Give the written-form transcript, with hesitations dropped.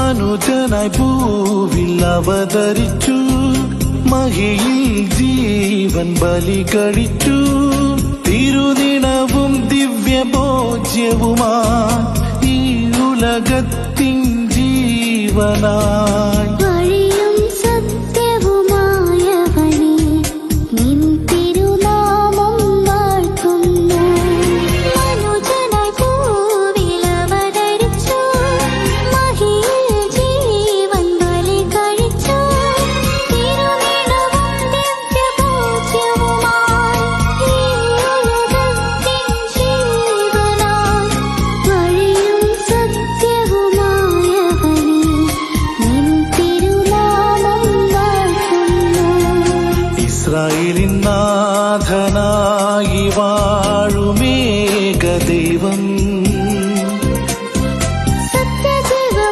മനുജനായി ഭൂവിൽ അവതരിച്ചു, മഹിയിൽ ജീവൻ ബലി കഴിച്ചു. തിരുനിണവും ദിവ്യഭോജ്യവുമായി ഈ ഉലകത്തിൻ ജീവനായി